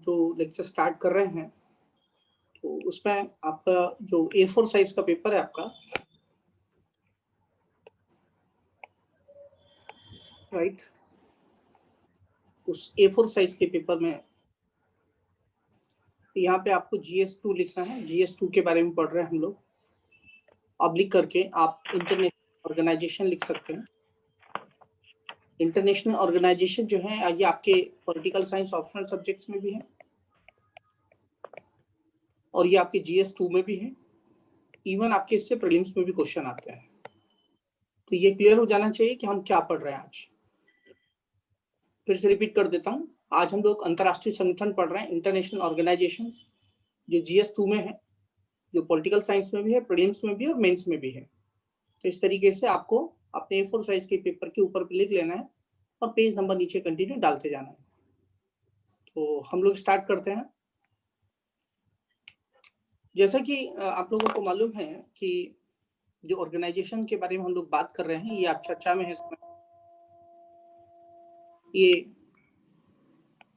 जो lecture start कर रहे हैं तो उसमें आपका जो A4 साइज का पेपर है आपका, राइट, उस A4 साइज के पेपर में यहाँ पे आपको GS2 लिखना है। GS2 के बारे में पढ़ रहे हैं हम लोग। ऑब्लिक करके आप इंटरनेशनल ऑर्गेनाइजेशन लिख सकते हैं। इंटरनेशनल ऑर्गेनाइजेशन जो है ये आपके पॉलिटिकल साइंस ऑप्शनल सब्जेक्ट्स में भी है और ये आपके GS2 में भी है। इवन आपके इससे प्रीलिम्स में भी क्वेश्चन आते हैं। तो ये क्लियर हो जाना चाहिए कि हम क्या पढ़ रहे हैं आज। फिर से रिपीट कर देता हूँ, आज हम लोग अंतर्राष्ट्रीय संगठन पढ़ रहे हैं, इंटरनेशनल ऑर्गेनाइजेशंस, जो GS2 में है, जो पॉलिटिकल साइंस में भी है, प्रीलिम्स में भी है और मेंस में भी है। तो इस तरीके से आपको अपने A4 साइज के पेपर के ऊपर लिख लेना है और पेज नंबर नीचे कंटिन्यू डालते जाना है। तो हम लोग स्टार्ट करते हैं। जैसा कि आप लोगों को मालूम है कि जो ऑर्गेनाइजेशन के बारे में हम लोग बात कर रहे हैं, ये आप चर्चा में है इसमें। ये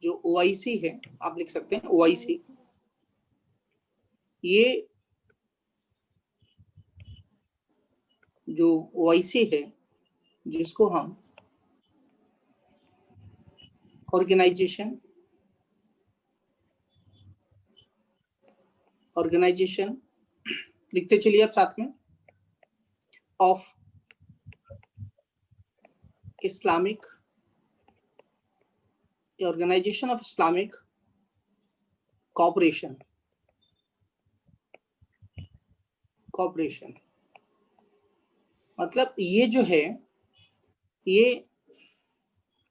जो OIC है, आप लिख सकते हैं OIC। ये जो OIC है, जिसको हम ऑर्गेनाइजेशन लिखते चलिए आप साथ में, of Islamic, organisation of Islamic cooperation मतलब ये जो है, ये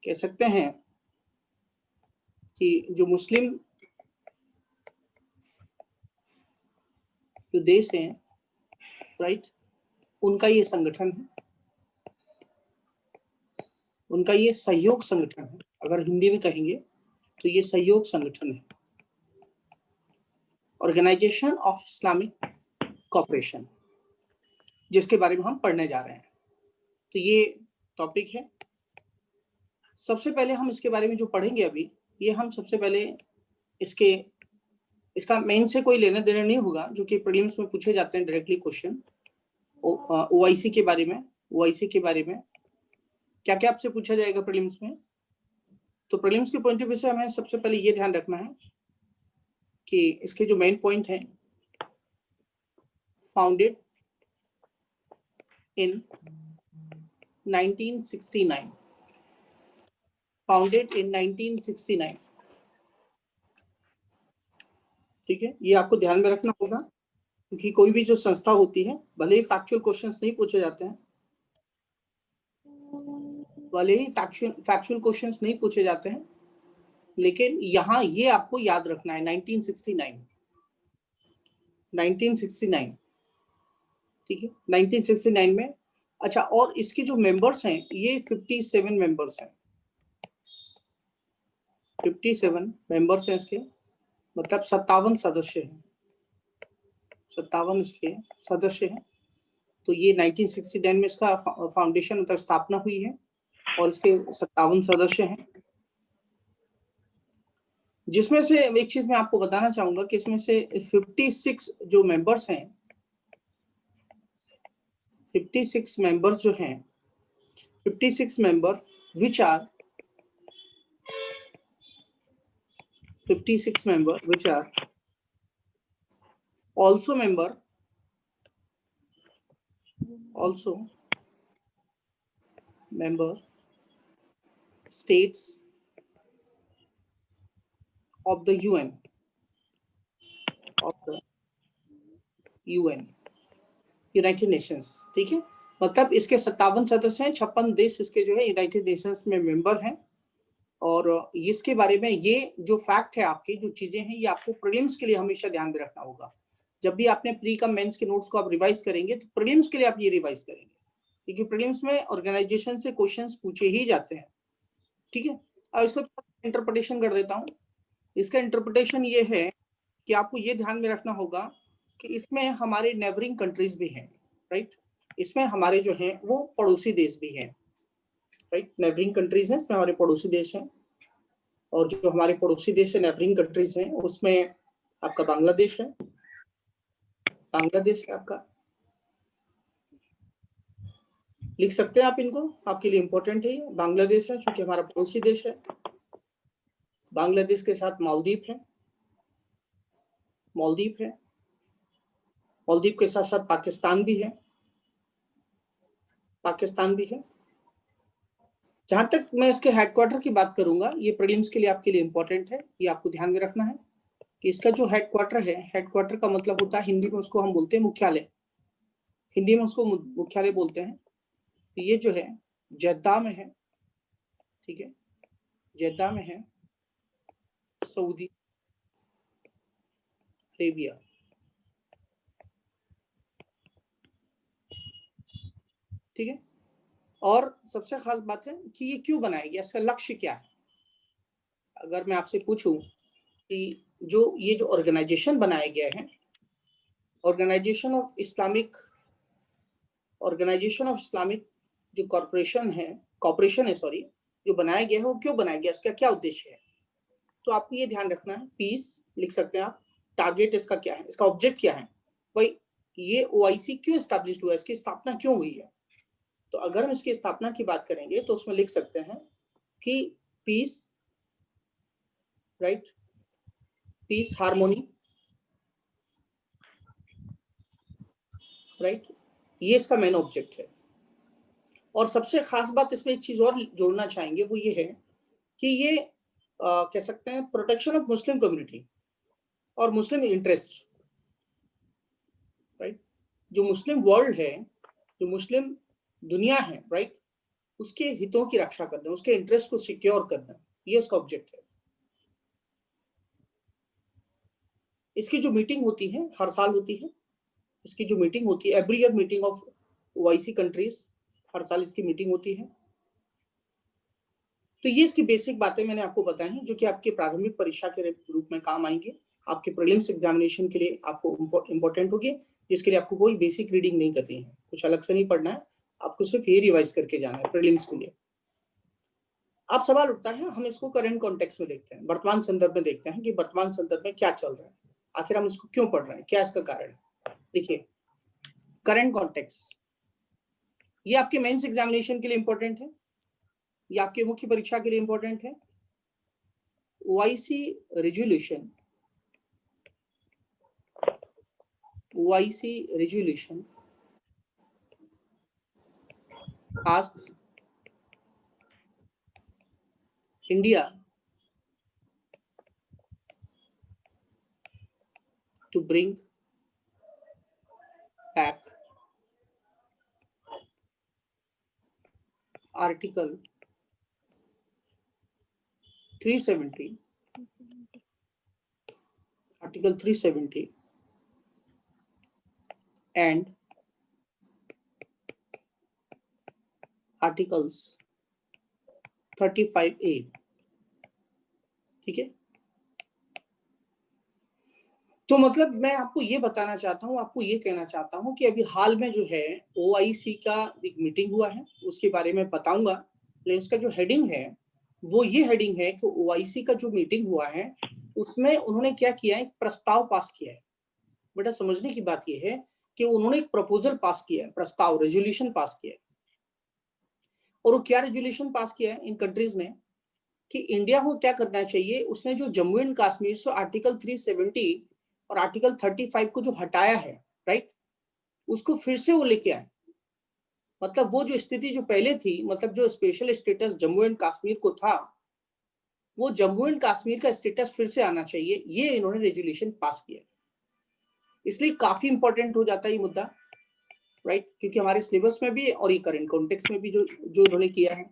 कह सकते हैं कि जो मुस्लिम जो देश हैं, राइट, उनका ये संगठन है, उनका ये सहयोग संगठन है। अगर हिंदी में कहेंगे तो ये सहयोग संगठन है, ऑर्गेनाइजेशन ऑफ इस्लामिक कॉपरेशन, जिसके बारे में हम पढ़ने जा रहे हैं। तो ये टॉपिक है। सबसे पहले हम इसके बारे में जो पढ़ेंगे अभी, ये हम सबसे पहले इसका मेन से कोई लेना देना नहीं होगा, जो कि प्रीलिम्स में पूछे जाते हैं डायरेक्टली क्वेश्चन। OIC के बारे में, OIC के बारे में क्या क्या आपसे पूछा जाएगा प्रीलिम्स में। तो प्रीलिम्स के पॉइंट ऑफ व्यू से हमें सबसे पहले ये ध्यान रखना है कि इसके जो मेन पॉइंट है, फाउंडेड इन 1969, फाउंडेड इन 1969, ठीक है। ये आपको ध्यान में रखना होगा, क्योंकि कोई भी जो संस्था होती है, भले ही फैक्चुअल क्वेश्चंस नहीं पूछे जाते हैं, भले ही फैक्चुअल क्वेश्चंस नहीं पूछे जाते हैं, लेकिन यहाँ ये आपको याद रखना है 1969, ठीक है। 1969 में, अच्छा, और इसके जो मेंबर्स हैं ये 57 मेंबर्स हैं, 57 मेंबर्स हैं इसके, मतलब 57 सदस्य हैं, 57 इसके सदस्य हैं। तो ये 1969 में इसका फाउंडेशन मतलब स्थापना हुई है और इसके 57 सदस्य हैं, जिसमें से एक चीज मैं आपको बताना चाहूंगा कि इसमें से 56 जो मेंबर्स हैं, 56 मेंबर्स जो हैं, 56 member which are 56 member which are also member states of the UN, United Nations, ठीक है। मतलब इसके 57 सदस्य हैं, 56 देश इसके जो है यूनाइटेड नेशंस में मेंबर हैं। और इसके बारे में ये जो फैक्ट है, आपकी जो चीजें हैं, ये आपको प्रीलिम्स के लिए हमेशा ध्यान में रखना होगा। जब भी आपने प्री कम मेंस के नोट्स को आप रिवाइज करेंगे तो प्रीलिम्स के लिए आप ये रिवाइज करेंगे, क्योंकि प्रीलिम्स में ऑर्गेनाइजेशन से क्वेश्चंस पूछे ही जाते हैं, ठीक है। अब इसको इंटरप्रिटेशन कर देता हूँ। इसका इंटरप्रिटेशन ये है कि आपको ये ध्यान में रखना होगा कि इसमें हमारे नेबरिंग कंट्रीज भी हैं, राइट। इसमें हमारे जो हैं वो पड़ोसी देश भी हैं, राइट। नेबरिंग कंट्रीज हैं, इसमें हमारे पड़ोसी देश हैं। और जो हमारे पड़ोसी देश है, नेबरिंग कंट्रीज हैं, उसमें आपका बांग्लादेश है, बांग्लादेश है आपका, लिख सकते हैं आप इनको, आपके लिए इंपॉर्टेंट है ये। बांग्लादेश है चूंकि हमारा पड़ोसी देश है। बांग्लादेश के साथ मालदीव है, मालदीव है, मालदीव के साथ साथ पाकिस्तान भी है, पाकिस्तान भी है। जहां तक मैं इसके हेडक्वार्टर की बात करूंगा, ये प्रीलिम्स के लिए आपके लिए इंपॉर्टेंट है, ये आपको ध्यान में रखना है कि इसका जो हेडक्वार्टर है, हेडक्वार्टर का मतलब होता है हिंदी में उसको हम बोलते हैं मुख्यालय, हिंदी में उसको मुख्यालय बोलते हैं। तो ये जो है जेद्दा में है, ठीक है, जेद्दा में है, सऊदी अरेबिया। ठीक है, और सबसे खास बात है कि ये क्यों बनाया गया, इसका लक्ष्य क्या है। अगर मैं आपसे पूछूं कि जो ये जो ऑर्गेनाइजेशन बनाया गया है, ऑर्गेनाइजेशन ऑफ इस्लामिक जो कॉर्पोरेशन है सॉरी, जो बनाया गया है, वो क्यों बनाया गया, इसका क्या उद्देश्य है। तो आपको ये ध्यान रखना है, पीस लिख सकते हैं आप, टारगेट इसका क्या है, इसका ऑब्जेक्ट क्या है, भाई ये ओआईसी क्यों स्टैब्लिश हुआ है, इसकी स्थापना क्यों हुई है। तो अगर हम इसकी स्थापना की बात करेंगे तो उसमें लिख सकते हैं कि peace, right, peace, harmony, right, ये इसका मेन ऑब्जेक्ट है। और सबसे खास बात इसमें एक चीज और जोड़ना चाहेंगे, वो ये है कि ये कह सकते हैं प्रोटेक्शन ऑफ मुस्लिम कम्युनिटी और मुस्लिम इंटरेस्ट, राइट, जो मुस्लिम वर्ल्ड है, जो मुस्लिम दुनिया है, राइट, उसके हितों की रक्षा करना, उसके इंटरेस्ट को सिक्योर करना, ये उसका ऑब्जेक्ट है। इसकी जो मीटिंग होती है हर साल होती है, इसकी जो मीटिंग होती है, every year meeting of OIC countries, हर साल इसकी मीटिंग होती है। तो ये इसकी बेसिक बातें मैंने आपको बताई हैं, जो कि आपके प्रारंभिक परीक्षा के रूप में काम आएंगे, आपके प्रीलिम्स एग्जामिनेशन के लिए आपको इम्पोर्टेंट होगी, जिसके लिए आपको कोई बेसिक रीडिंग नहीं करनी है, कुछ अलग से नहीं पढ़ना है, आपको सिर्फ ये रिवाइज करके जाना है प्रीलिम्स के लिए। अब सवाल उठता है, हम इसको करंट कॉन्टेक्स्ट में देखते हैं, वर्तमान संदर्भ में देखते हैं कि वर्तमान संदर्भ में क्या चल रहा है, आखिर हम इसको क्यों पढ़ रहे हैं, क्या इसका कारण है। देखिए, करंट कॉन्टेक्स्ट ये आपके मेंस एग्जामिनेशन के लिए इंपॉर्टेंट है, ये आपके मुख्य परीक्षा के लिए इंपॉर्टेंट है। OIC resolution, asks India to bring back Article 370, and Articles 35A। ठीक है, तो मतलब मैं आपको ये बताना चाहता हूँ, आपको ये कहना चाहता हूँ कि अभी हाल में जो है ओआईसी का एक मीटिंग हुआ है, उसके बारे में बताऊंगा, लेकिन उसका जो हेडिंग है वो ये हेडिंग है कि ओआईसी का जो मीटिंग हुआ है उसमें उन्होंने क्या किया है, एक प्रस्ताव पास किया है। बेटा समझने की बात यह है कि उन्होंने एक प्रपोजल पास किया है, प्रस्ताव, रेजोल्यूशन पास किया है। और वो क्या रेजोल्यूशन पास किया है इन कंट्रीज ने, कि इंडिया को क्या करना चाहिए, उसने जो जम्मू एंड कश्मीर से आर्टिकल 370 और आर्टिकल 35 को जो हटाया है, राइट, उसको फिर से वो लेके आए। मतलब वो जो स्थिति जो पहले थी, मतलब जो special status Jammu and Kashmir को था, वो जम्मू एंड कश्मीर का स्टेटस फिर से आना चाहिए, ये इन्होंने रेजोल्यूशन पास किया। इसलिए काफी इंपॉर्टेंट हो जाता है ये मुद्दा, राइट, क्योंकि हमारे सिलेबस में भी और ये करंट कॉन्टेक्स्ट में भी जो इन्होंने किया है।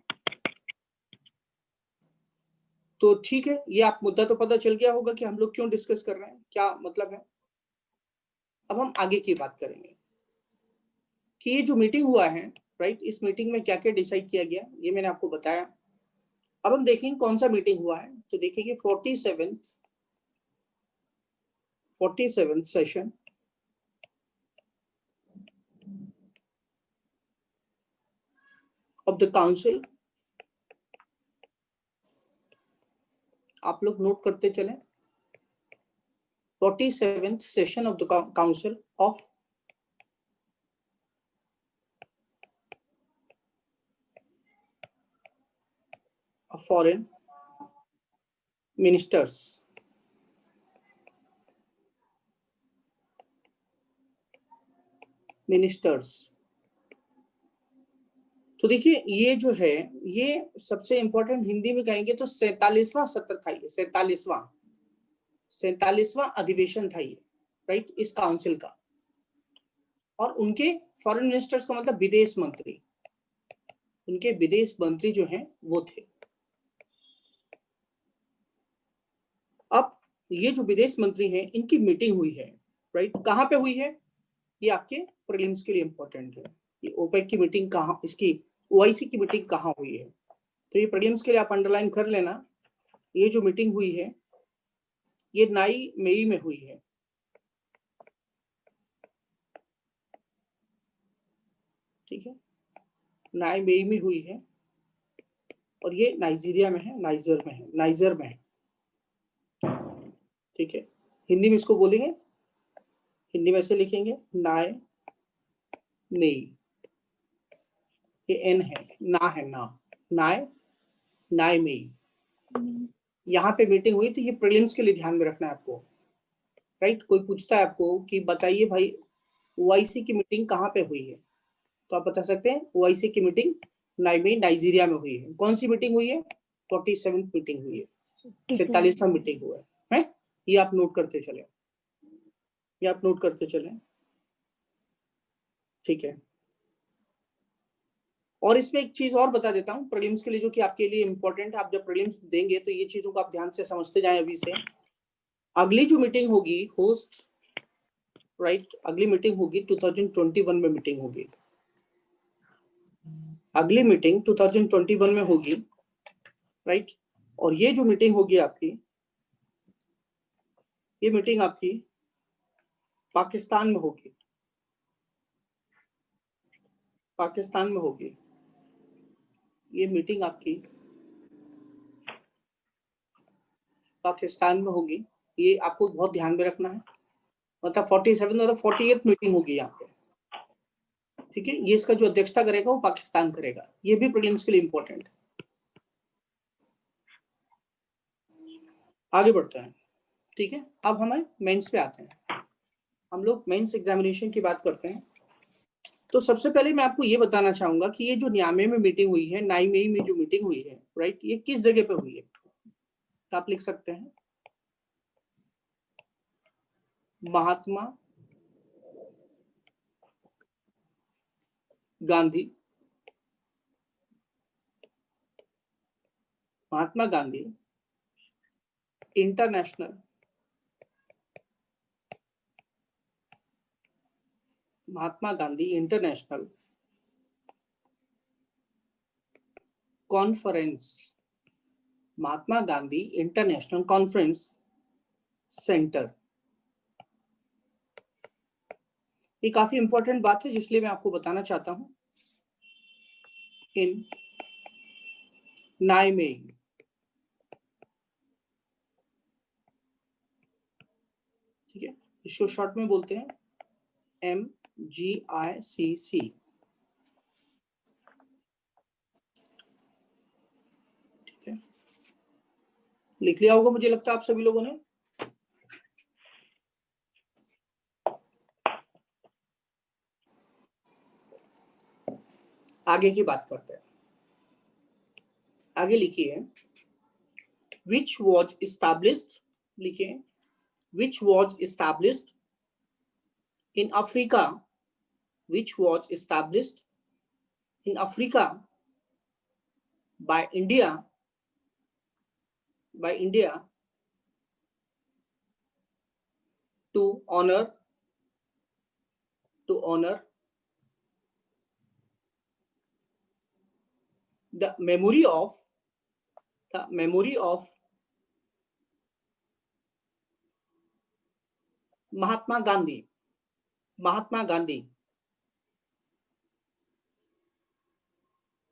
तो ठीक है, ये आप मुद्दा तो पता चल गया होगा कि हम लोग क्यों डिस्कस कर रहे हैं, क्या मतलब है। अब हम आगे की बात करेंगे कि ये जो मीटिंग हुआ है, राइट, इस मीटिंग में क्या क्या डिसाइड किया गया, ये मैंने आपको बताया। अब हम देखेंगे कौन सा मीटिंग हुआ है, तो देखेंगे 47th session of the Council आप लोग नोट करते चलें। 47th session of the council of foreign ministers. तो देखिए ये जो है, ये सबसे इंपॉर्टेंट हिंदी में कहेंगे तो 47वां सत्र था ये, 47वां अधिवेशन था ये, राइट, इस काउंसिल का। और उनके फॉरेन मिनिस्टर्स का मतलब विदेश मंत्री, उनके विदेश मंत्री जो हैं वो थे। अब ये जो विदेश मंत्री हैं इनकी मीटिंग हुई है, राइट, कहाँ पे हुई है, ये आपके प्रीलिम्स के लिए इंपॉर्टेंट है। ये ओपेक की मीटिंग कहाँ, इसकी ओआईसी की मीटिंग कहाँ हुई है, तो ये प्रीलिम्स के लिए आप अंडरलाइन कर लेना। ये जो मीटिंग हुई है ये 9 मई में हुई है, ठीक है, 9 मई में हुई है। और ये नाइजीरिया में है, नाइजर में है, ठीक है। हिंदी में इसको बोलेंगे, हिंदी में ऐसे लिखेंगे नाय मई, ये एन है, ना है, ना, नाय मई, यहाँ पे मीटिंग हुई। तो ये प्रीलिम्स के लिए ध्यान में रखना है आपको, राइट। कोई पूछता है आपको कि बताइए भाई ओआईसी की मीटिंग कहाँ पे हुई है, तो आप बता सकते हैं ओआईसी की मीटिंग नाइजीरिया में हुई है। कौन सी मीटिंग हुई है, 47th मीटिंग हुई है, 47वां मीटिंग हुआ है। ये आप नोट करते चले, ये आप नोट करते चले, ठीक है। और इसमें एक चीज और बता देता हूँ प्रीलिम्स के लिए, जो कि आपके लिए इंपॉर्टेंट है। आप जब प्रीलिम्स देंगे तो ये चीजों को आप ध्यान से समझते जाएं अभी से। अगली जो मीटिंग होगी होस्ट, राइट, अगली मीटिंग होगी 2021 में मीटिंग होगी, अगली मीटिंग 2021 में होगी, राइट। और ये जो मीटिंग होगी आपकी, ये मीटिंग आपकी पाकिस्तान में होगी, पाकिस्तान में होगी। ये मीटिंग आपकी पाकिस्तान में होगी, ये आपको बहुत ध्यान में रखना है। मतलब 47 मतलब 48th मीटिंग होगी यहाँ पे, ठीक है। ये इसका जो अध्यक्षता करेगा वो पाकिस्तान करेगा, ये भी प्रीलिम्स के लिए इंपॉर्टेंट है। आगे बढ़ते हैं, ठीक है। अब हमें मेंस पे आते हैं, हम लोग मेंस एग्जामिनेशन की बात करते हैं। तो सबसे पहले मैं आपको ये बताना चाहूंगा कि ये जो नियामे में मीटिंग हुई है, 9 मई में जो मीटिंग हुई है, राइट, ये किस जगह पे हुई है, तो आप लिख सकते हैं Mahatma Gandhi, Mahatma Gandhi international Mahatma Gandhi international conference, Mahatma Gandhi international conference centre. ये काफी इंपॉर्टेंट बात है, जिसलिए मैं आपको बताना चाहता हूं। इन 9 मई, ठीक है, इसको शॉर्ट में बोलते हैं MGICC, ठीक है। लिख लिया होगा मुझे लगता है आप सभी लोगों ने। आगे की बात करते हैं, आगे लिखिए which was established, लिखिए which was established in Africa, which was established in Africa by India to honor the memory of Mahatma Gandhi,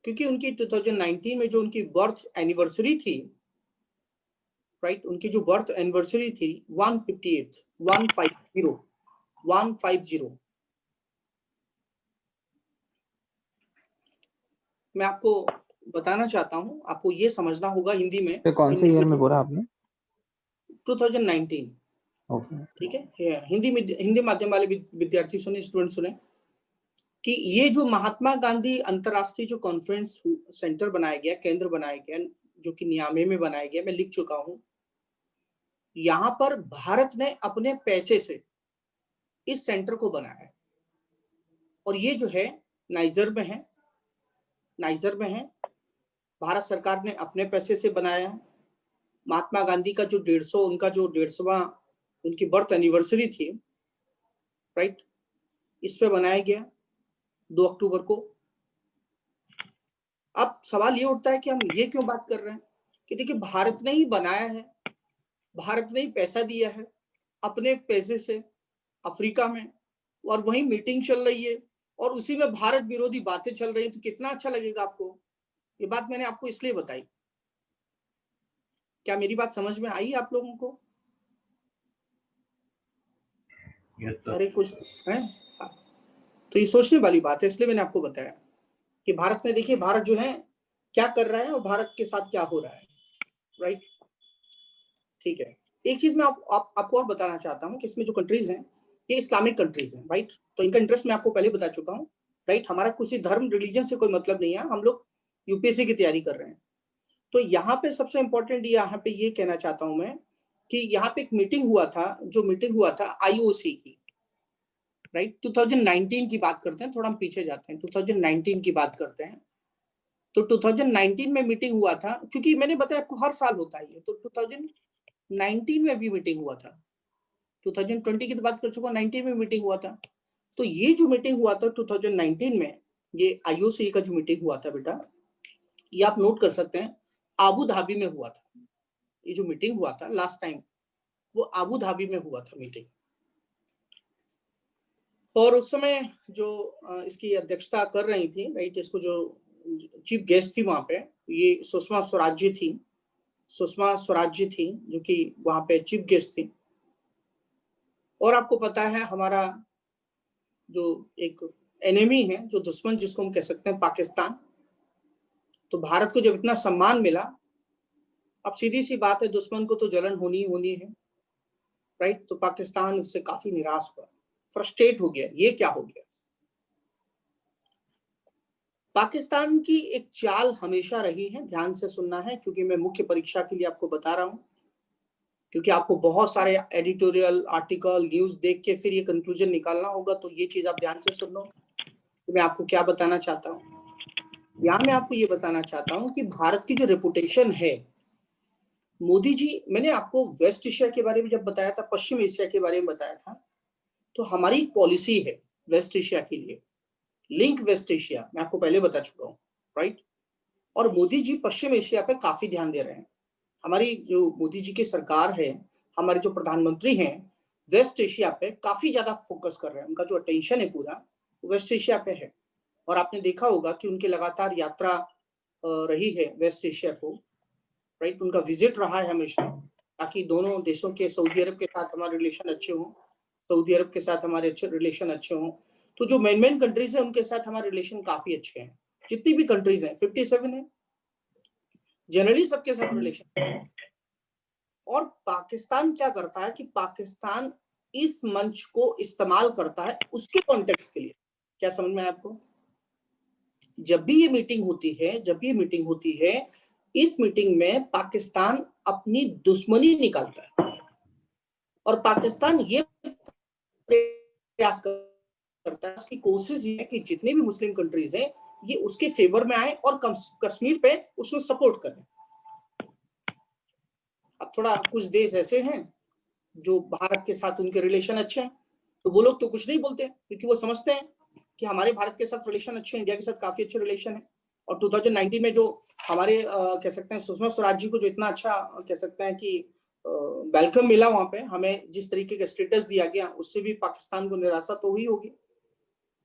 क्योंकि उनकी 2019 में जो उनकी बर्थ एनिवर्सरी थी, राइट, उनकी जो बर्थ एनिवर्सरी थी 150 150। मैं आपको बताना चाहता हूं, आपको ये समझना होगा हिंदी में। तो कौन से ईयर में बोला आपने? 2019। ओके, ठीक है, हिंदी माध्यम वाले विद्यार्थी सुने, स्टूडेंट सुने कि ये जो महात्मा गांधी अंतरराष्ट्रीय जो कॉन्फ्रेंस सेंटर बनाया गया, केंद्र बनाया गया, जो कि नियामे में बनाया गया, मैं लिख चुका हूं, यहां पर भारत ने अपने पैसे से इस सेंटर को बनाया है। और ये जो है नाइजर में है, भारत सरकार ने अपने पैसे से बनाया है। महात्मा गांधी का जो 150वां उनकी बर्थ एनिवर्सरी थी, राइट, इस पे बनाया गया 2 अक्टूबर को। अब सवाल ये उठता है कि हम ये क्यों बात कर रहे हैं कि देखिए, भारत ने ही बनाया है, भारत ने ही पैसा दिया है अपने पैसे से अफ्रीका में, और वही मीटिंग चल रही है और उसी में भारत विरोधी बातें चल रही है, तो कितना अच्छा लगेगा आपको। ये बात मैंने आपको इसलिए बताई। क्या मेरी बात समझ में आई आप लोगों को? अरे कुछ है, तो ये सोचने वाली बात है, इसलिए मैंने आपको बताया कि भारत ने, देखिए भारत जो है क्या कर रहा है और भारत के साथ क्या हो रहा है, राइट। ठीक है, एक चीज मैं आपको और बताना चाहता हूँ कि इसमें जो कंट्रीज हैं ये इस्लामिक कंट्रीज हैं, राइट। तो इनका इंटरेस्ट मैं आपको पहले बता चुका हूँ, राइट। हमारा किसी धर्म रिलीजन से कोई मतलब नहीं है, हम लोग यूपीएससी की तैयारी कर रहे हैं। तो यहाँ पे सबसे इंपॉर्टेंट यहाँ पे ये कहना चाहता हूँ मैं कि यहाँ पे एक मीटिंग हुआ था आईओसी की, राइट। 2019 की बात करते हैं, थोड़ा हम पीछे जाते हैं, 2019 की बात करते हैं। तो 2019 में मीटिंग हुआ था, क्योंकि मैंने बताया आपको हर साल होता है ये, तो 2019 में भी मीटिंग हुआ था। 2020 की तो बात कर चुका, 19 में मीटिंग हुआ था। तो ये जो मीटिंग हुआ था 2019 में, ये आईओसी का जो मीटिंग हुआ था बेटा, ये आप नोट कर सकते हैं, आबू धाबी में हुआ था। ये जो मीटिंग हुआ था लास्ट टाइम, वो आबू धाबी में हुआ था मीटिंग। और उस समय जो इसकी अध्यक्षता कर रही थी, राइट, इसको जो चीफ गेस्ट थी वहां पे, ये सुषमा स्वराज जी थी जो कि वहां पे चीफ गेस्ट थी। और आपको पता है हमारा जो एक एनिमी है, जो दुश्मन जिसको हम कह सकते हैं, पाकिस्तान। तो भारत को जब इतना सम्मान मिला, अब सीधी सी बात है, दुश्मन को तो जलन होनी है, राइट। तो पाकिस्तान इससे काफी निराश हुआ, फ्रस्ट्रेट हो गया, ये क्या हो गया। पाकिस्तान की एक चाल हमेशा रही है, ध्यान से सुनना है, क्योंकि मैं मुख्य परीक्षा के लिए आपको बता रहा हूं, क्योंकि आपको बहुत सारे एडिटोरियल आर्टिकल न्यूज देख के फिर ये कंक्लूजन निकालना होगा। तो ये चीज आप ध्यान से सुन लो कि मैं आपको क्या बताना चाहता हूँ। यहाँ मैं आपको ये बताना चाहता हूँ कि भारत की जो रेपुटेशन है, मोदी जी, मैंने आपको वेस्ट एशिया के बारे में जब बताया था, पश्चिम एशिया के बारे में बताया था, तो हमारी एक पॉलिसी है वेस्ट एशिया के लिए, लिंक वेस्ट एशिया, मैं आपको पहले बता चुका हूँ, राइट। और मोदी जी पश्चिम एशिया पे काफी ध्यान दे रहे हैं। हमारी जो मोदी जी की सरकार है, हमारे जो प्रधानमंत्री हैं, वेस्ट एशिया पे काफी ज्यादा फोकस कर रहे हैं। उनका जो अटेंशन है पूरा वेस्ट एशिया पे है। और आपने देखा होगा कि उनकी लगातार यात्रा रही है वेस्ट एशिया को, राइट। उनका विजिट रहा है हमेशा, ताकि दोनों देशों के, सऊदी अरब के साथ हमारे रिलेशन अच्छे हों, सऊदी अरब के साथ हमारे अच्छे रिलेशन अच्छे हों। तो जो मेन कंट्रीज है उनके साथ हमारे रिलेशन काफी अच्छे हैं। जितनी भी कंट्रीज हैं, 57 है, जनरली सबके साथ रिलेशन। और पाकिस्तान क्या करता है कि पाकिस्तान इस मंच को इस्तेमाल करता है उसके कॉन्टेक्स्ट के लिए। क्या समझ में आया आपको? जब भी ये मीटिंग होती है, इस मीटिंग में पाकिस्तान अपनी दुश्मनी निकालता है, और पाकिस्तान ये प्रयास करता है, उसकी कोशिश ये है कि जितने भी मुस्लिम कंट्रीज हैं ये उसके फेवर में आए और कश्मीर पे उसको सपोर्ट करें। अब थोड़ा कुछ देश ऐसे हैं जो भारत के साथ उनके रिलेशन अच्छे हैं, तो वो लोग तो कुछ नहीं बोलते, क्योंकि वो समझते हैं कि हमारे भारत के साथ रिलेशन अच्छे हैं, इंडिया के साथ काफी अच्छे रिलेशन है। और 2019 में जो हमारे कह सकते हैं सुषमा स्वराज जी को जो इतना अच्छा कह सकते हैं कि वेलकम मिला वहां पे, हमें जिस तरीके का स्टेटस दिया गया, उससे भी पाकिस्तान को निराशा तो हुई होगी।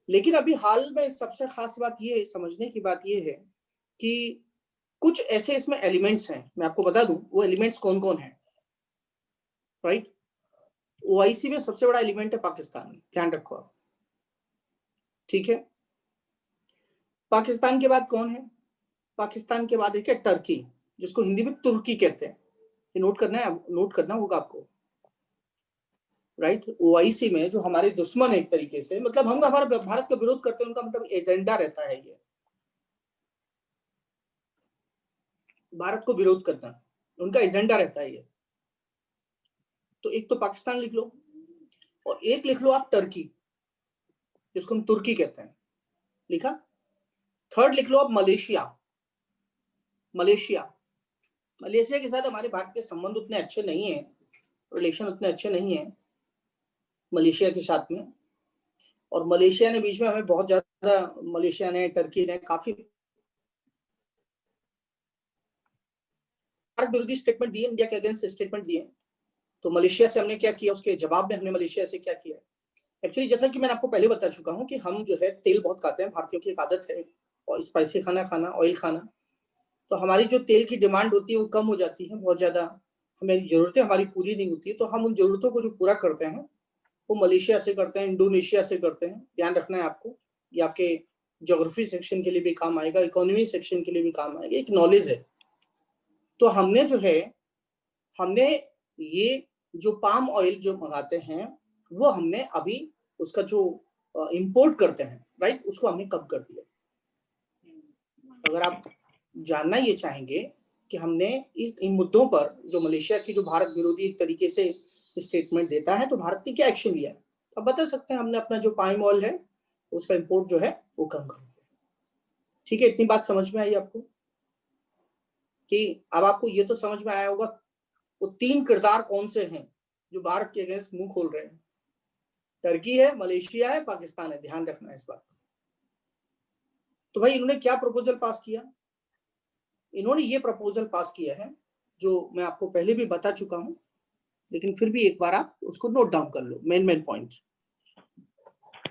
लेकिन अभी हाल में सबसे खास बात ये समझने की बात ये है कि कुछ ऐसे इसमें एलिमेंट्स हैं, मैं आपको बता दूं वो एलिमेंट्स कौन कौन है। राइट। ओआईसी में सबसे बड़ा एलिमेंट है पाकिस्तान, ध्यान रखो आप, ठीक है। पाकिस्तान के बाद कौन है? पाकिस्तान के बाद है टर्की, जिसको हिंदी में तुर्की कहते हैं। ये नोट करना है, नोट करना होगा आपको, राइट। ओआईसी में जो हमारे दुश्मन है एक तरीके से, मतलब हम हमारे भारत का विरोध करते हैं, उनका मतलब एजेंडा रहता है ये भारत को विरोध करना, उनका एजेंडा रहता है ये। तो एक तो पाकिस्तान लिख लो, और एक लिख लो आप टर्की, जिसको हम तुर्की कहते हैं, लिखा। थर्ड लिख लो आप मलेशिया। मलेशिया मलेशिया के साथ हमारे भारत के संबंध उतने अच्छे नहीं है, रिलेशन उतने अच्छे नहीं है मलेशिया के साथ में। और मलेशिया ने बीच में हमें बहुत ज्यादा, मलेशिया ने, टर्की ने काफी भारत विरोधी स्टेटमेंट दिए, इंडिया के अगेंस्ट स्टेटमेंट दिए। तो मलेशिया से हमने क्या किया, उसके जवाब में हमने मलेशिया से क्या किया। एक्चुअली जैसा कि मैंने आपको पहले बता चुका हूँ कि हम जो है तेल बहुत खाते हैं, भारतीयों की एक आदत है, और स्पाइसी खाना खाना, ऑयल खाना। तो हमारी जो तेल की डिमांड होती है वो कम हो जाती है बहुत ज्यादा, हमें जरूरतें हमारी पूरी नहीं होती है। तो हम उन जरूरतों को जो पूरा करते हैं वो मलेशिया से करते हैं, इंडोनेशिया से करते हैं। ध्यान रखना है आपको, ये आपके ज्योग्राफी सेक्शन के लिए भी काम आएगा, इकोनॉमी सेक्शन के लिए भी काम आएगा, एक नॉलेज है। तो हमने जो है, हमने ये जो पाम ऑयल जो मंगाते हैं, वो हमने अभी उसका जो इंपोर्ट करते हैं, राइट, उसको हमने कम कर दिया। अगर आप जानना ये चाहेंगे कि हमने इन मुद्दों पर जो मलेशिया की जो भारत विरोधी एक तरीके से स्टेटमेंट देता है, तो भारत ने क्या एक्शन लिया, अब बता सकते हैं। हमने अपना जो पाम ऑयल है उसका इंपोर्ट जो है वो कम कर दिया। ठीक है, इतनी बात समझ में आई आपको? कि अब आपको ये तो समझ में आया होगा वो तीन किरदार कौन से हैं जो भारत के अगेंस्ट मुंह खोल रहे हैं। टर्की है, मलेशिया है, पाकिस्तान है, ध्यान रखना है इस बात। तो भाई इन्होंने क्या प्रपोजल पास किया? इन्होंने ये प्रपोजल पास किया है जो मैं आपको पहले भी बता चुका हूं, लेकिन फिर भी एक बार आप उसको नोट डाउन कर लो, मेन पॉइंट,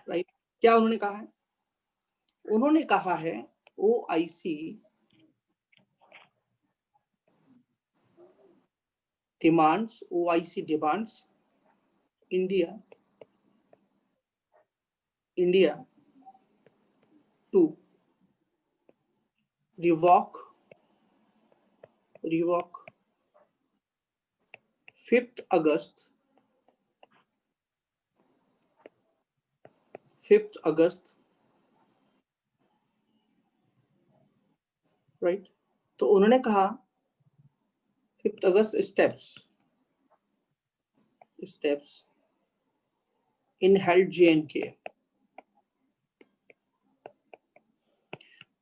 राइट। क्या उन्होंने कहा है? उन्होंने कहा है OIC demands, OIC demands India to revoke 5th August right. तो उन्होंने कहा 5th August steps in held JNK।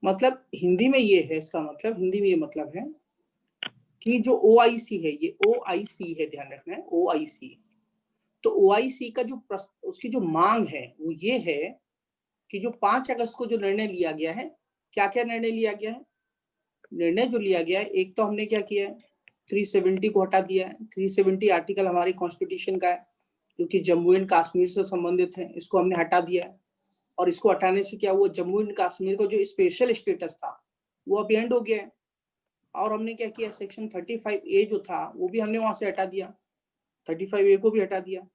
मतलब हिंदी में ये है, इसका मतलब हिंदी में ये मतलब है कि जो ओआईसी है, ये ओआईसी है, ध्यान रखना है, ओआईसी। तो ओआईसी का जो उसकी जो मांग है वो ये है कि जो 5 अगस्त को जो निर्णय लिया गया है, क्या क्या निर्णय लिया गया है? निर्णय जो लिया गया है, एक तो हमने क्या किया है, 370 को हटा दिया है। 370 आर्टिकल हमारे कॉन्स्टिट्यूशन का है जो कि जम्मू एंड कश्मीर से संबंधित है, इसको हमने हटा दिया है। और इसको हटाने से क्या हुआ, जम्मू एंड कश्मीर का जो स्पेशल स्टेटस था वो अभी एंड हो गया है। और हमने क्या किया, सेक्शन 35A जो था वो भी हमने वहां से हटा दिया, 35A को भी हटा दिया।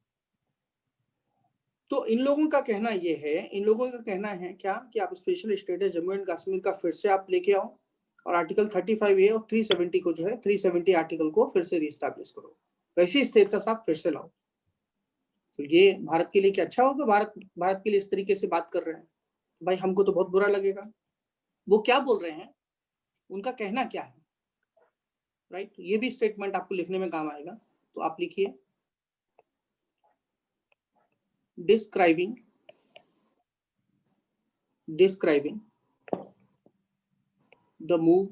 तो इन लोगों का कहना ये है, इन लोगों का कहना है क्या कि आप special status Jammu and Kashmir का फिर से आप लेके आओ, और आर्टिकल 35A और 370 को जो है, 370 आर्टिकल को फिर से रिस्टैब्लिश करो, वैसी स्टेटस आप फिर से लाओ। तो ये भारत के लिए क्या अच्छा होगा? भारत के लिए इस तरीके से बात कर रहे हैं, भाई हमको तो बहुत बुरा लगेगा। वो क्या बोल रहे हैं, उनका कहना क्या है, राइट। ये भी स्टेटमेंट आपको लिखने में काम आएगा, तो आप लिखिए, describing the move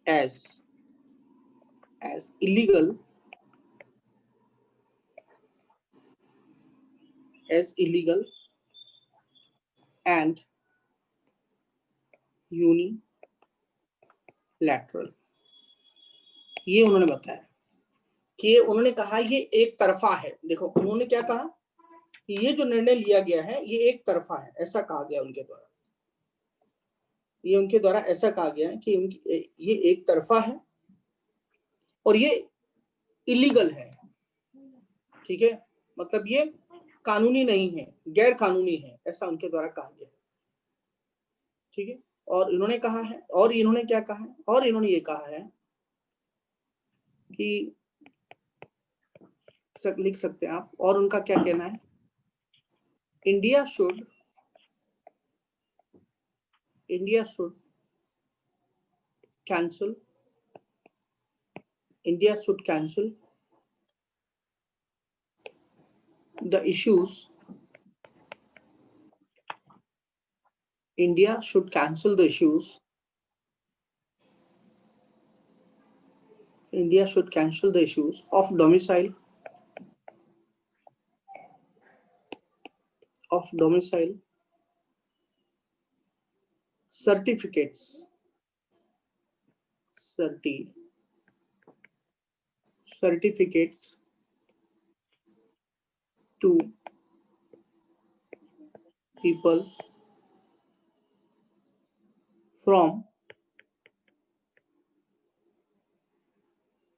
as illegal and unilateral। ये उन्होंने बताया कि उन्होंने कहा ये एक तरफा है। देखो उन्होंने क्या कहा कि ये जो निर्णय लिया गया है ये एक तरफा है, ऐसा कहा गया उनके द्वारा। ऐसा कहा गया है कि ये एक तरफा है, और ये इलीगल है, ठीक है, मतलब ये कानूनी नहीं है, गैर कानूनी है, ऐसा उनके द्वारा कहा गया, ठीक है। और इन्होंने कहा है, और इन्होंने क्या कहा है, और इन्होंने ये कहा है कि लिख सकते हैं आप, और उनका क्या कहना है, India should cancel India should cancel the issues India should cancel the issues India should cancel the issues of domicile certificates to people from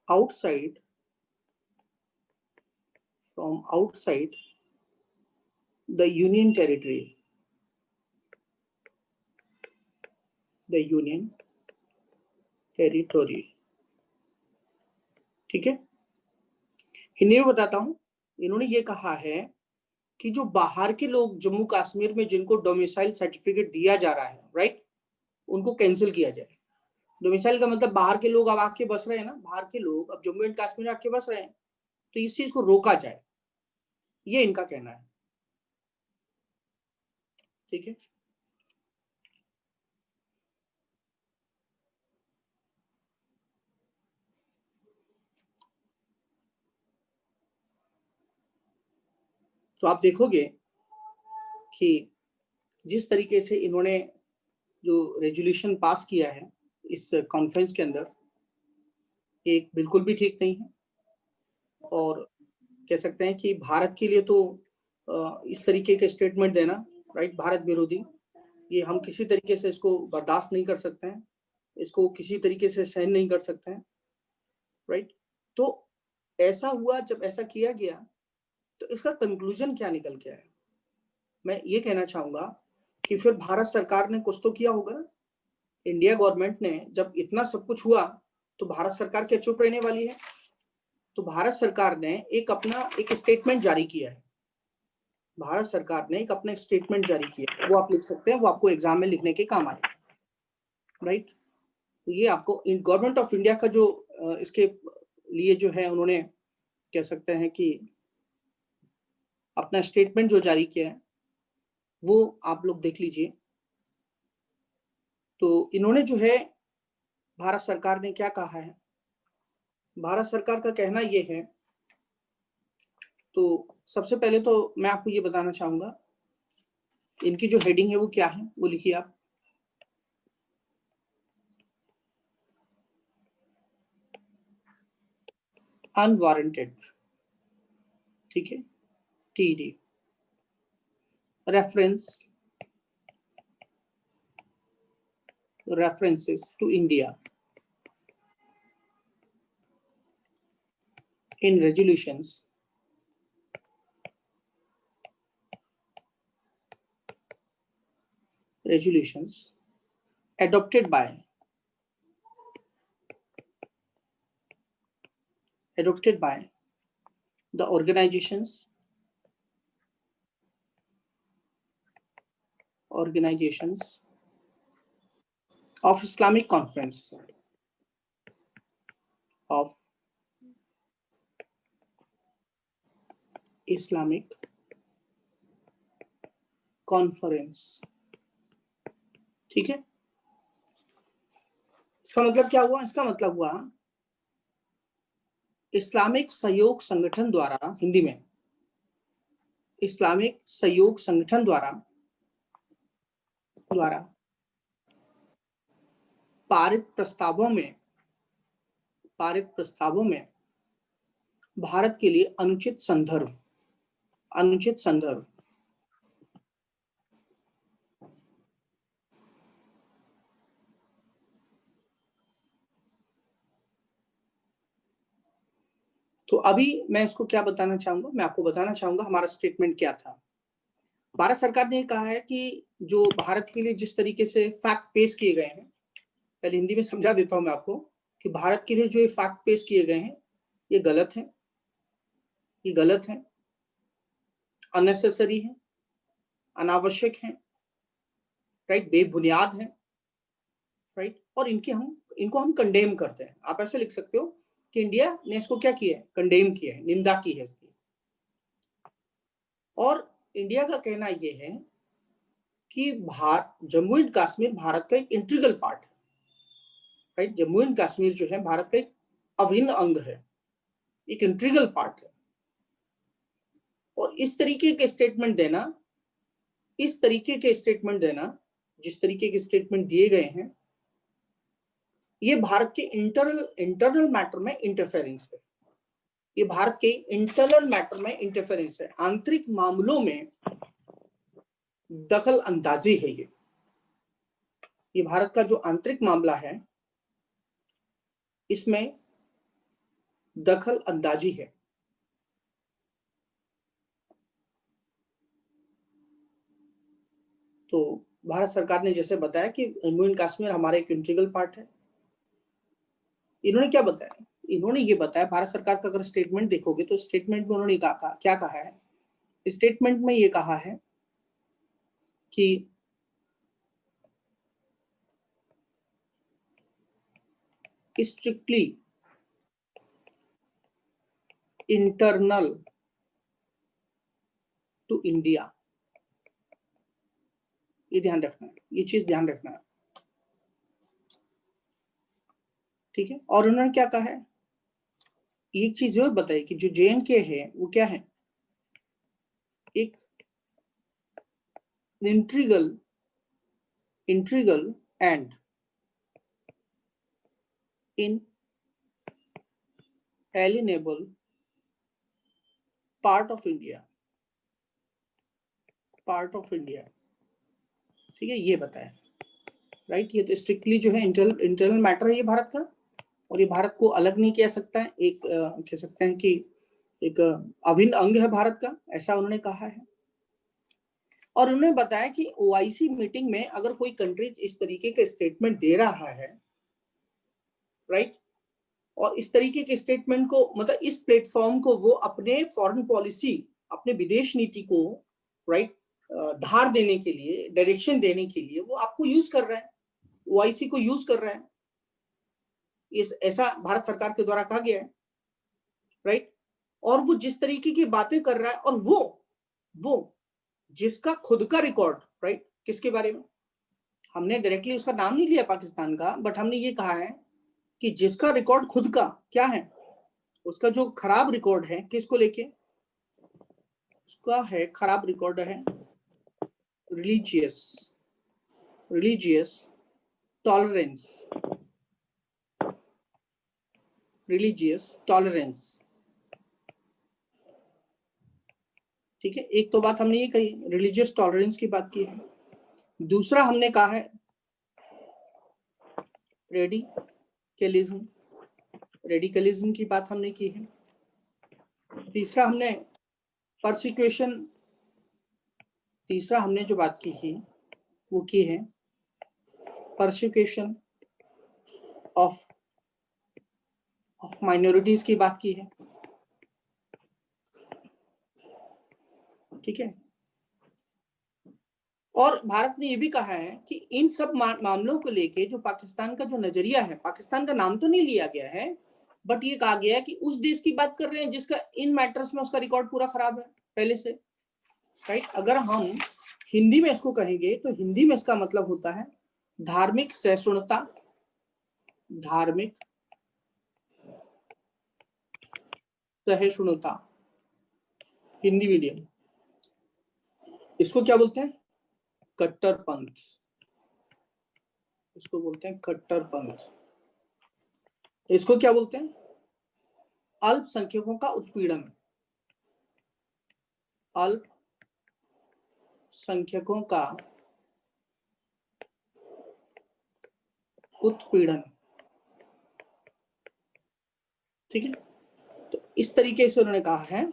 outside the union territory, ठीक है। हिंदी में बताता हूं, इन्होंने ये कहा है कि जो बाहर के लोग जम्मू कश्मीर में जिनको डोमिसाइल सर्टिफिकेट दिया जा रहा है, राइट, उनको कैंसिल किया जाए। डोमिसाइल का मतलब बाहर के लोग अब आके बस रहे हैं ना, बाहर के लोग अब जम्मू एंड कश्मीर आके बस रहे हैं, तो इस चीज को रोका जाए, ये इनका कहना है, ठीक है। तो आप देखोगे कि जिस तरीके से इन्होंने जो रेजोल्यूशन पास किया है इस कॉन्फ्रेंस के अंदर, एक बिल्कुल भी ठीक नहीं है, और कह सकते हैं कि भारत के लिए तो इस तरीके के स्टेटमेंट देना, राइट, भारत विरोधी, ये हम किसी तरीके से इसको बर्दाश्त नहीं कर सकते हैं, इसको किसी तरीके से सहन नहीं कर सकते हैं, राइट। तो ऐसा हुआ, जब ऐसा किया गया तो इसका कंक्लूजन क्या निकल के आया, मैं ये कहना चाहूंगा कि फिर भारत सरकार ने कुछ तो किया होगा ना। इंडिया गवर्नमेंट ने जब इतना सब कुछ हुआ तो भारत सरकार क्या चुप रहने वाली है। तो भारत सरकार ने एक स्टेटमेंट जारी किया है, भारत सरकार ने एक अपना स्टेटमेंट जारी किया, वो आप लिख सकते हैं, वो आपको एग्जाम में लिखने के काम आए, राइट। तो ये आपको गवर्नमेंट ऑफ इंडिया का जो इसके लिए जो है उन्होंने कह सकते हैं कि अपना स्टेटमेंट जो जारी किया है वो आप लोग देख लीजिए। तो इन्होंने जो है, भारत सरकार ने क्या कहा है, भारत सरकार का कहना ये है, तो सबसे पहले तो मैं आपको ये बताना चाहूंगा, इनकी जो हेडिंग है वो क्या है, वो लिखिए आप, अनवारंटेड, ठीक है, TD, references to India in resolutions adopted by the organizations of Islamic Conference of Islamic Conference, ठीक है। इसका मतलब क्या हुआ, इसका मतलब हुआ इस्लामिक सहयोग संगठन द्वारा, हिंदी में इस्लामिक सहयोग संगठन द्वारा पारित प्रस्तावों में भारत के लिए अनुचित संदर्भ अभी मैं इसको क्या बताना चाहूंगा, मैं आपको बताना चाहूंगा हमारा स्टेटमेंट क्या था। भारत सरकार ने कहा है कि जो भारत के लिए जिस तरीके से फैक्ट पेश किए गए हैं, पहले हिंदी में समझा देता हूं मैं आपको कि भारत के लिए जो ये फैक्ट पेश किए गए हैं ये गलत है, ये गलत है, अननेसेसरी है, अनावश्यक है, राइट, बेबुनियाद है, राइट, और इनको हम कंडेम करते हैं। आप ऐसे लिख सकते हो कि इंडिया ने इसको क्या किया है, कंडेम किया है, निंदा की है इसकी। और इंडिया का कहना यह है कि जम्मू एंड कश्मीर भारत का एक इंटीग्रल पार्ट है, राइट। जम्मू एंड कश्मीर जो है भारत का एक अभिन्न अंग है, एक इंटीग्रल पार्ट है। और इस तरीके के स्टेटमेंट देना, जिस तरीके के स्टेटमेंट दिए गए हैं, ये भारत के इंटरनल मैटर में इंटरफेरेंस है। ये भारत के इंटरनल मैटर में इंटरफेरेंस है, आंतरिक मामलों में दखल अंदाजी है। ये भारत का जो आंतरिक मामला है इसमें दखल अंदाजी है। तो भारत सरकार ने जैसे बताया कि जम्मू एंड कश्मीर हमारा एक इंटीग्रल पार्ट है। इन्होंने क्या बताया, इन्होंने ये बताया, भारत सरकार का अगर स्टेटमेंट देखोगे तो स्टेटमेंट में उन्होंने क्या कहा है, स्टेटमेंट में ये कहा है कि स्ट्रिक्टली इंटरनल टू इंडिया। ये ध्यान रखना है, ये चीज ध्यान रखना है, ठीक है। और उन्होंने क्या कहा है, एक चीज जो बताई कि जो JNK है वो क्या है, एक integral and inalienable part of India, ठीक है, ये बताया, राइट। ये तो स्ट्रिक्टली जो है इंटरनल मैटर है ये भारत का, और ये भारत को अलग नहीं कह सकता है, एक कह सकते हैं कि एक अभिन्न अंग है भारत का, ऐसा उन्होंने कहा है। और उन्होंने बताया कि OIC मीटिंग में अगर कोई कंट्री इस तरीके का स्टेटमेंट दे रहा है, राइट, और इस तरीके के स्टेटमेंट को, मतलब इस प्लेटफॉर्म को वो अपने फॉरेन पॉलिसी, अपने विदेश नीति को, राइट, धार देने के लिए, डायरेक्शन देने के लिए वो आपको यूज कर रहा है, OIC को यूज कर रहा है, ऐसा भारत सरकार के द्वारा कहा गया है, राइट। और वो जिस तरीके की बातें कर रहा है, और वो जिसका खुद का रिकॉर्ड, राइट, किसके बारे में, हमने डायरेक्टली उसका नाम नहीं लिया पाकिस्तान का, बट हमने ये कहा है कि जिसका रिकॉर्ड खुद का क्या है, उसका जो खराब रिकॉर्ड है, किसको लेके, उसका है खराब रिकॉर्ड है रिलीजियस टॉलरेंस, ठीक है। एक तो बात हमने ये कही, रिलीजियस टॉलरेंस की बात की है। दूसरा हमने कहा है रेडिकलिज्म की बात हमने की है। तीसरा हमने जो बात की है वो की है परसिक्यूशन ऑफ माइनॉरिटीज की बात की है, ठीक है। और भारत ने ये भी कहा है कि इन सब मामलों को लेके जो पाकिस्तान का जो नजरिया है, पाकिस्तान का नाम तो नहीं लिया गया है, बट ये कहा गया है कि उस देश की बात कर रहे हैं जिसका इन मैटर्स में उसका रिकॉर्ड पूरा खराब है पहले से, राइट। अगर हम हिंदी में इसको कहेंगे तो हिंदी में इसका मतलब होता है धार्मिक सहिष्णुता, हिंदी मीडियम। इसको क्या बोलते हैं, कट्टरपंथ, इसको बोलते हैं कट्टरपंथ। इसको क्या बोलते हैं, अल्पसंख्यकों का उत्पीड़न, अल्पसंख्यकों का उत्पीड़न, ठीक है। तो इस तरीके से उन्होंने कहा है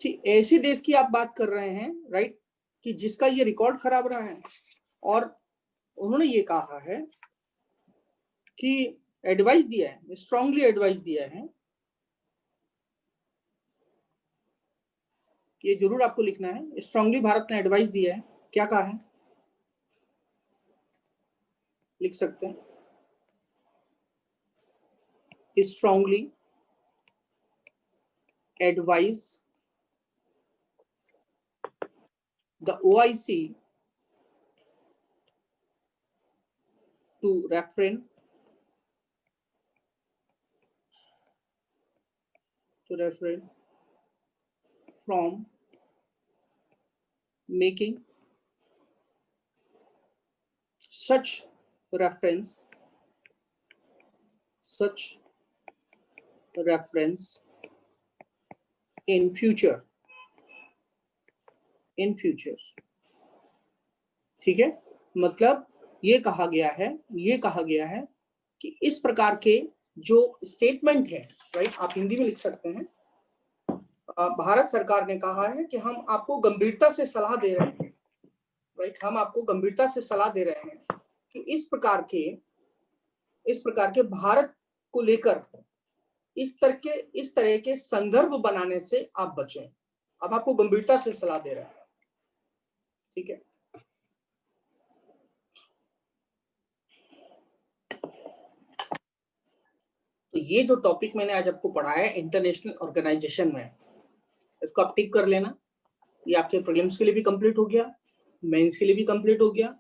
कि ऐसे देश की आप बात कर रहे हैं, राइट, कि जिसका ये रिकॉर्ड खराब रहा है, और उन्होंने ये कहा है कि एडवाइस दिया है, स्ट्रांगली एडवाइस दिया है, ये जरूर आपको लिखना है, स्ट्रांगली भारत ने एडवाइस दिया है। क्या कहा है, लिख सकते हैं, strongly advice the OIC to refrain from making such reference in future। ठीक है, मतलब ये कहा गया है कि इस प्रकार के जो स्टेटमेंट है, राइट, आप हिंदी में लिख सकते हैं, भारत सरकार ने कहा है कि हम आपको गंभीरता से सलाह दे रहे हैं, राइट, हम आपको गंभीरता से सलाह दे रहे हैं कि इस प्रकार के भारत को लेकर इस तरह के संदर्भ बनाने से आप बचें। अब आपको गंभीरता से सलाह दे रहे हैं, ठीक है। तो ये जो टॉपिक मैंने आज आपको पढ़ाया है इंटरनेशनल ऑर्गेनाइजेशन में, इसको आप टिक कर लेना। ये आपके प्रीलिम्स के लिए भी कंप्लीट हो गया, मेंस के लिए भी कंप्लीट हो गया।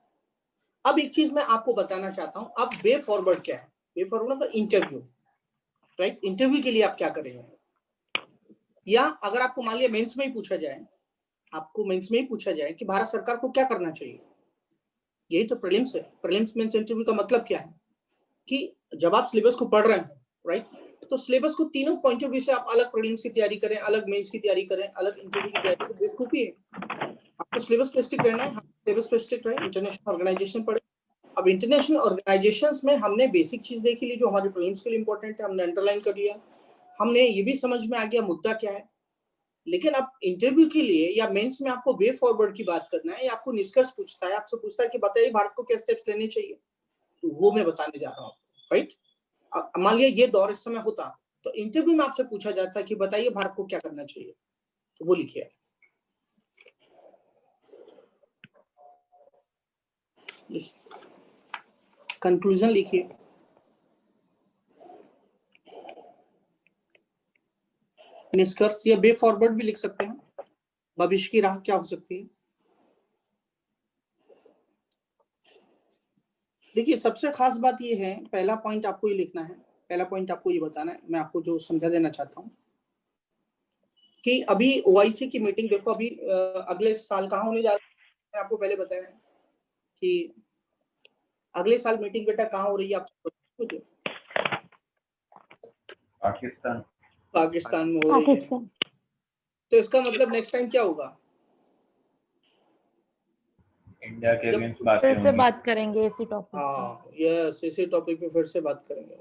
अब एक चीज मैं आपको बताना चाहता हूं, अब वे फॉरवर्ड क्या है। वे फॉरवर्ड मतलब इंटरव्यू, राइट, इंटरव्यू के लिए आप क्या करेंगे, या अगर आपको मान लिया मेंस में ही पूछा जाए कि भारत सरकार को क्या करना चाहिए, यही तो प्रीलिम्स है। प्रीलिम्स मेंस इंटरव्यू का मतलब क्या है कि जब आप सिलेबस को पढ़ रहे हैं, राइट, तो सिलेबस को तीनों पॉइंट ऑफ व्यू से आप अलग प्रीलिम्स की तैयारी करें, अलग मेंस की तैयारी करें, अलग इंटरव्यू की तैयारी करें, बेवकूफी है। आपको सिलेबस पे स्टिक रहना है, सिलेबस पे स्टिक रहे, इंटरनेशनल ऑर्गेनाइजेशन पढ़े। अब इंटरनेशनल ऑर्गेनाइजेशंस में हमने बेसिक चीज देखी ली जो हमारे प्रीलिम्स के लिए इंपॉर्टेंट है, हमने अंडरलाइन कर लिया, हमने ये भी समझ में आ गया मुद्दा क्या है। लेकिन अब इंटरव्यू के लिए या मेंस में आपको वे फॉरवर्ड की बात करना है, या आपको निष्कर्ष पूछता है, आपसे पूछता है कि बताइए भारत को क्या स्टेप्स लेने चाहिए, तो वो मैं बताने जा रहा हूँ, राइट। अब मान लिया ये दौर इस समय होता, तो इंटरव्यू में आपसे पूछा जाता है कि बताइए भारत को क्या करना चाहिए, तो वो लिखिए, कंक्लूजन लिखिए, निष्कर्ष, या वे फॉरवर्ड भी लिख सकते हैं, भविष्य की राह क्या हो सकती है। देखिए सबसे खास बात ये है, पहला पॉइंट आपको ये लिखना है, पहला पॉइंट आपको ये बताना है, मैं आपको जो समझा देना चाहता हूँ कि अभी ओआईसी की मीटिंग देखो, अभी अगले साल कहाँ होने जा रहा है, आपको पहले बताया है कि अगले साल मीटिंग बेटा कहाँ हो रही है, आपको पाकिस्तान में हो रही है। तो इसका मतलब नेक्स्ट टाइम क्या होगा, इंडिया के अगेंस्ट फिर से बात करेंगे इसी टॉपिक पे। यस, इसी टॉपिक पे फिर से बात करेंगे।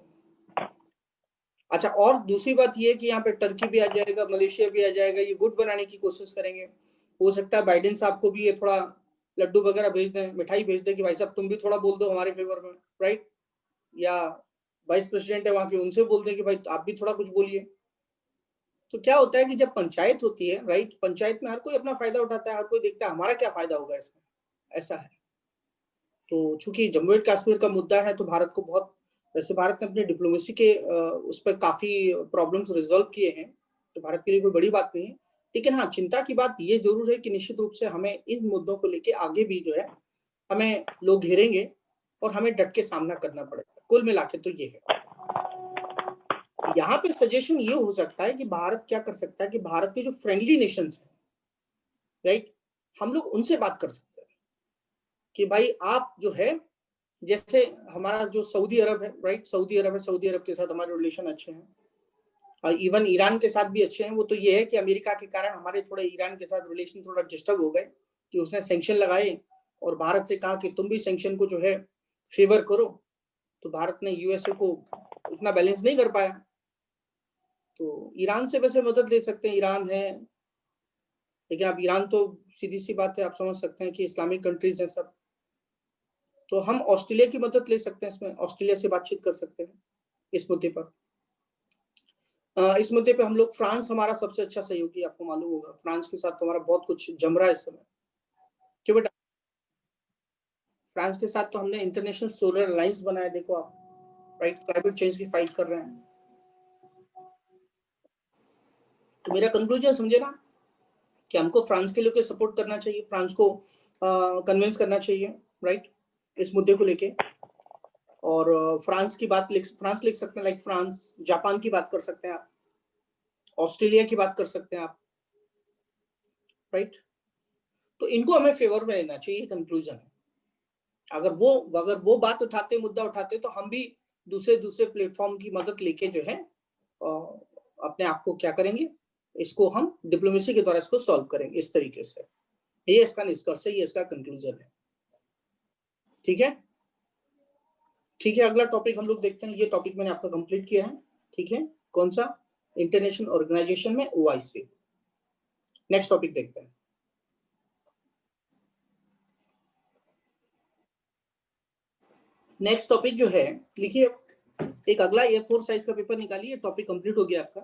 अच्छा, और दूसरी बात ये कि यहाँ पे टर्की भी आ जाएगा, मलेशिया भी आ जाएगा, ये गुट बनाने की कोशिश करेंगे। हो सकता है बाइडेन साहब को भी ये थोड़ा लड्डू वगैरह भेज दें, मिठाई भेज दें कि भाई साहब तुम भी थोड़ा बोल दो हमारे फेवर में, राइट, या वाइस प्रेसिडेंट है वहां के, उनसे बोल दें कि भाई आप भी थोड़ा कुछ बोलिए। तो क्या होता है कि जब पंचायत होती है, राइट, पंचायत में हर कोई अपना फायदा उठाता है, हर कोई देखता है हमारा क्या फायदा होगा इसमें, ऐसा है। तो चूंकि जम्मू एंड कश्मीर का मुद्दा है, तो भारत को बहुत, वैसे भारत ने अपने डिप्लोमेसी के उस पर काफी प्रॉब्लम्स रिजॉल्व किए हैं, तो भारत के लिए कोई बड़ी बात नहीं है। लेकिन हाँ, चिंता की बात ये जरूर है कि निश्चित रूप से हमें इन मुद्दों को लेके आगे भी जो है हमें लोग घेरेंगे और हमें डट के सामना करना पड़ेगा। कुल मिला के तो ये है, यहाँ पे सजेशन ये हो सकता है कि भारत क्या कर सकता है कि भारत के जो फ्रेंडली नेशंस हैं, राइट, हम लोग उनसे बात कर सकते हैं कि भाई आप जो है, जैसे हमारा जो सऊदी अरब है, राइट, सऊदी अरब के साथ हमारे रिलेशन अच्छे हैं, और इवन ईरान के साथ भी अच्छे हैं। वो तो ये है कि अमेरिका के कारण हमारे थोड़े ईरान के साथ रिलेशन थोड़ा डिस्टर्ब हो गए कि उसने सैंक्शन लगाए और भारत से कहा कि तुम भी सैंक्शन को जो है फेवर करो, तो भारत ने यूएसए को उतना बैलेंस नहीं कर पाया। तो ईरान से वैसे मदद ले सकते हैं, ईरान है, लेकिन आप ईरान तो सीधी सी बात है, आप समझ सकते हैं कि इस्लामिक कंट्रीज हैं सब। तो हम ऑस्ट्रेलिया की मदद ले सकते हैं इसमें, ऑस्ट्रेलिया से बातचीत कर सकते हैं इस मुद्दे पर। इस मुद्दे पे हम लोग, फ्रांस हमारा सबसे अच्छा सहयोगी, आपको मालूम होगा, फ्रांस के साथ तो हमारा बहुत कुछ जम रहा है इस समय। क्यों बेटा? फ्रांस के साथ तो हमने इंटरनेशनल सोलर अलायंस बनाया, देखो आप, राइट, क्लाइमेट चेंज की फाइट कर रहे हैं। तो मेरा कंक्लूजन समझे ना, कि हमको फ्रांस के लोग के सपोर्ट करना चाहिए, फ्रांस को कन्विंस करना चाहिए, राइट, इस मुद्दे को लेके। और फ्रांस की बात फ्रांस लिख सकते हैं, लाइक फ्रांस, जापान की बात कर सकते हैं आप, ऑस्ट्रेलिया की बात कर सकते हैं आप, राइट। तो इनको हमें फेवर में लेना चाहिए, कंक्लूजन है। अगर वो बात उठाते, मुद्दा उठाते, तो हम भी दूसरे प्लेटफॉर्म की मदद लेके जो है अपने आप को क्या करेंगे, इसको हम डिप्लोमेसी के द्वारा इसको सॉल्व करेंगे इस तरीके से। ये इसका निष्कर्ष है, ये इसका कंक्लूजन है। ठीक है, ठीक है। अगला टॉपिक हम लोग देखते हैं, ये टॉपिक मैंने आपका कंप्लीट किया है। ठीक है, कौन सा? इंटरनेशनल ऑर्गेनाइजेशन में OIC। नेक्स्ट टॉपिक देखते हैं। नेक्स्ट टॉपिक जो है, लिखिए, एक अगला A4 साइज का पेपर निकालिए, टॉपिक कंप्लीट हो गया आपका।